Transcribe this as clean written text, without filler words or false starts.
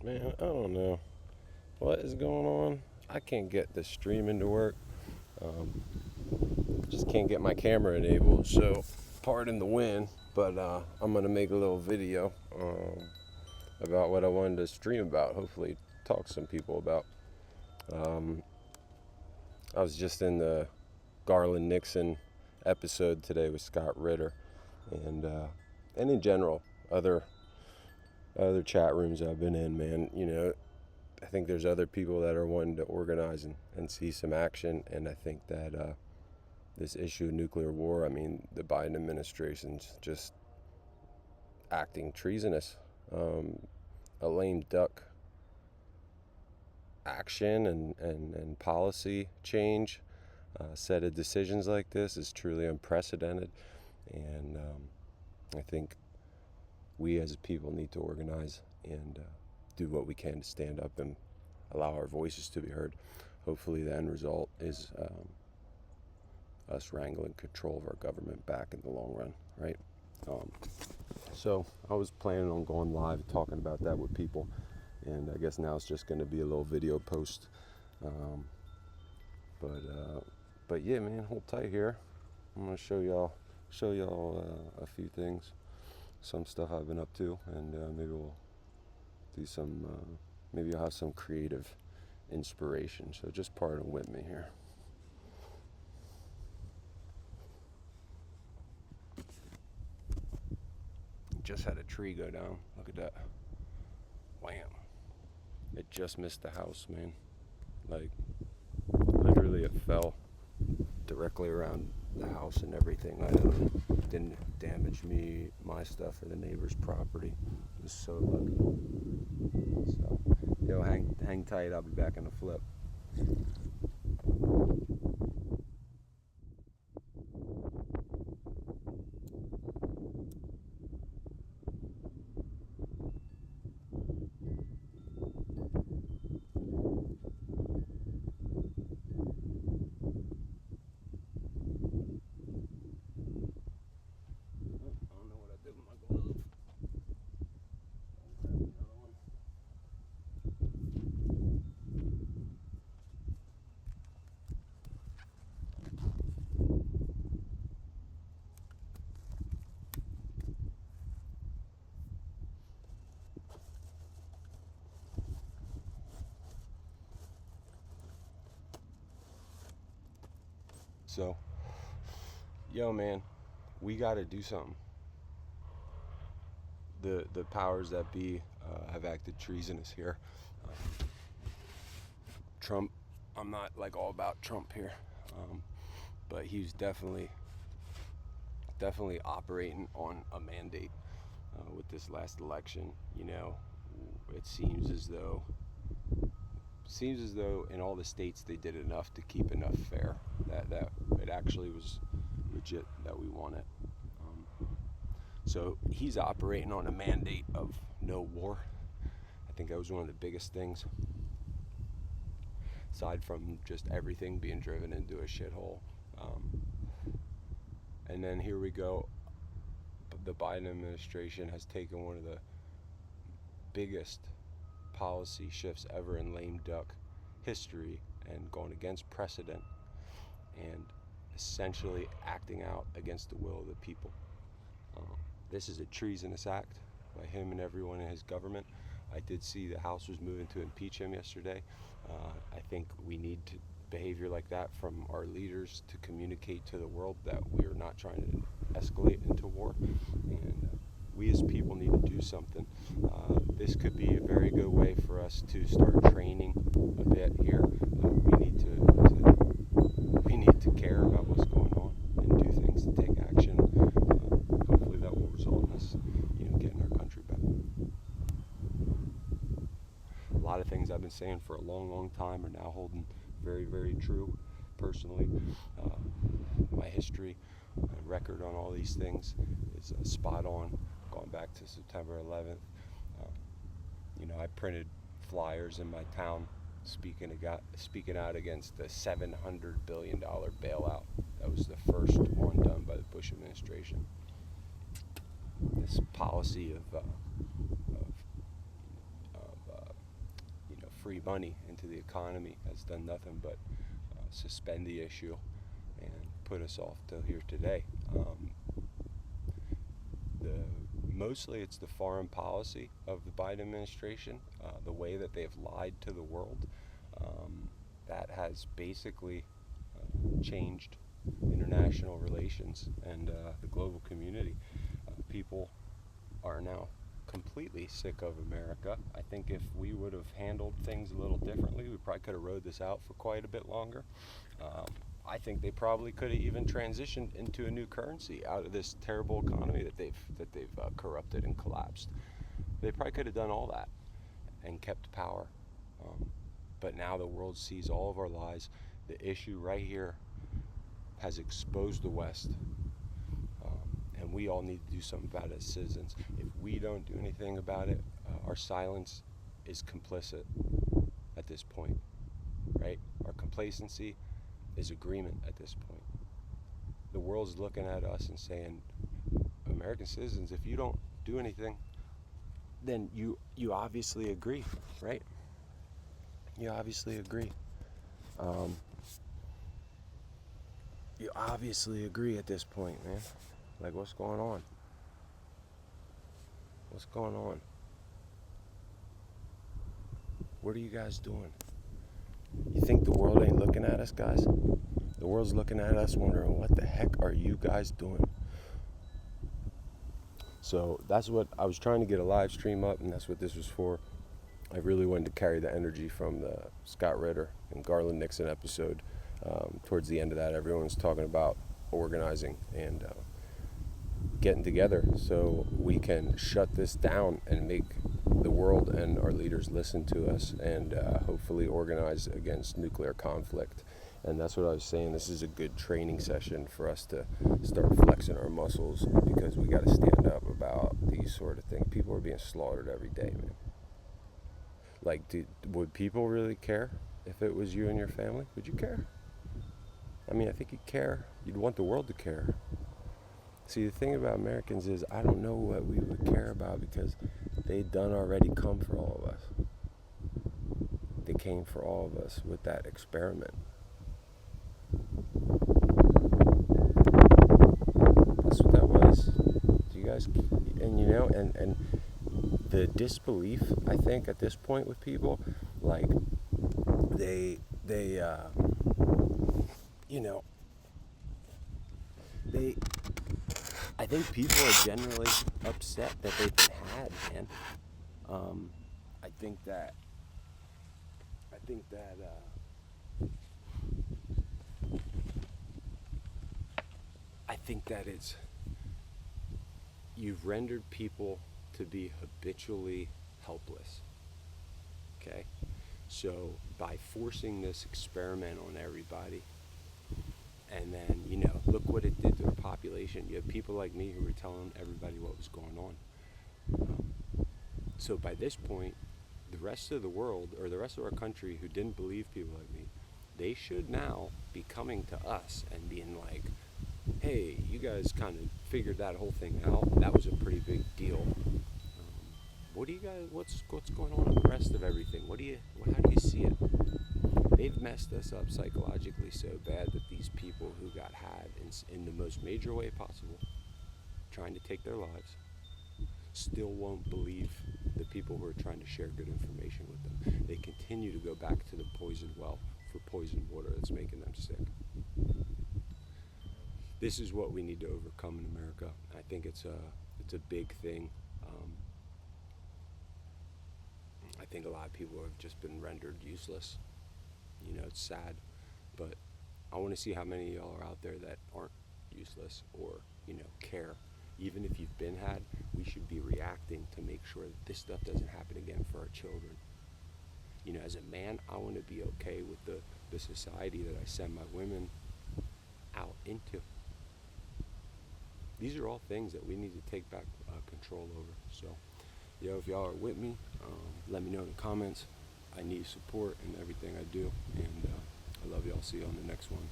Man, I don't know what is going on. I can't get the streaming to work. Um, just can't get my camera enabled. So, pardon the wind, but I'm gonna make a little video about what I wanted to stream about. Hopefully, talk to some people about. Um, I was just in the Garland Nixon episode today with Scott Ritter, and in general, other chat rooms I've been in. Man, I think there's other people that are wanting to organize and see some action. And I think that this issue of nuclear war, I mean, the Biden administration's just acting treasonous. A lame duck action and policy change, set of decisions like this is truly unprecedented. And I think we as a people need to organize and do what we can to stand up and allow our voices to be heard. Hopefully the end result is us wrangling control of our government back in the long run, right? So I was planning on going live talking about that with people, and I guess now it's just going to be a little video post. But yeah, man, hold tight here. I'm going to show y'all a few things, some stuff I've been up to, and maybe we'll do some. Maybe I'll have some creative inspiration. So just pardon with me here. Just had a tree go down. Look at that. Wham. It just missed the house, man. Like, literally it fell directly around the house and everything. It didn't damage my stuff or the neighbor's property. It was so lucky. So, yo, hang tight. I'll be back in a flip. So, yo, man, we got to do something. The powers that be have acted treasonous here. Trump, I'm not like all about Trump here, but he's definitely operating on a mandate with this last election. It seems as though in all the states they did enough to keep enough fair that it actually was legit that we won it. So he's operating on a mandate of no war. I think that was one of the biggest things, aside from just everything being driven into a shithole. And then here we go. The Biden administration has taken one of the biggest policy shifts ever in lame duck history and gone against precedent and essentially acting out against the will of the people. This is a treasonous act by him and everyone in his government. I did see the House was moving to impeach him yesterday. I think we need behavior like that from our leaders to communicate to the world that we are not trying to escalate into war. And we as people need to do something. This could be a very good way for us to start training a bit here. We need to care about what's going on and do things to take action. Hopefully that will result in us, getting our country back. A lot of things I've been saying for a long, long time are now holding very, very true. Personally, my history and record on all these things is spot on, going back to September 11th. I printed flyers in my town speaking out against the $700 billion bailout. That was the first one done by the Bush administration. This policy of money into the economy has done nothing but suspend the issue and put us off till here today. Mostly it's the foreign policy of the Biden administration, the way that they've lied to the world, that has basically changed international relations and the global community. People are now completely sick of America. I think if we would have handled things a little differently, we probably could have rode this out for quite a bit longer. I think they probably could have even transitioned into a new currency out of this terrible economy that they've corrupted and collapsed. They probably could have done all that and kept power. But now the world sees all of our lies. The issue right here has exposed the West, and we all need to do something about it as citizens. If we don't do anything about it, our silence is complicit at this point, right? Our complacency is agreement at this point. The world's looking at us and saying, American citizens, if you don't do anything, then you obviously agree, right? You obviously agree. You obviously agree at this point, man. Like, what's going on? What's going on? What are you guys doing? You think the world ain't looking at us, guys? The world's looking at us wondering, what the heck are you guys doing? So that's what I was trying to get a live stream up, and that's what this was for. I really wanted to carry the energy from the Scott Ritter and Garland Nixon episode. Towards the end of that, everyone's talking about organizing and getting together so we can shut this down and make the world and our leaders listen to us and hopefully organize against nuclear conflict. And that's what I was saying. This is a good training session for us to start flexing our muscles, because we got to stand up about these sort of things. People are being slaughtered every day, man. Like, would people really care if it was you and your family? Would you care? I mean, I think you'd care. You'd want the world to care. See, the thing about Americans is I don't know what we would care about, because they done already come for all of us. They came for all of us with that experiment. That's what that was. Do you guys, and you know, and the disbelief, I think, at this point with people, like, I think people are generally upset that they've been had, man. I think that it's, you've rendered people to be habitually helpless, okay? So by forcing this experiment on everybody, and then, look what it did to the population. You have people like me who were telling everybody what was going on. So by this point, the rest of the world, or the rest of our country who didn't believe people like me, they should now be coming to us and being like, hey, you guys kind of figured that whole thing out. That was a pretty big deal. What do you guys, what's going on with the rest of everything? How do you see it? They've messed us up psychologically so bad that these people who got had in the most major way possible, trying to take their lives, still won't believe the people who are trying to share good information with them. They continue to go back to the poisoned well for poisoned water that's making them sick. This is what we need to overcome in America. I think it's a big thing. I think a lot of people have just been rendered useless. It's sad, but I want to see how many of y'all are out there that aren't useless or, care. Even if you've been had, we should be reacting to make sure that this stuff doesn't happen again for our children. As a man, I want to be okay with the society that I send my women out into. These are all things that we need to take back control over. So, if y'all are with me, let me know in the comments. I need support in everything I do, and I love y'all. See you on the next one.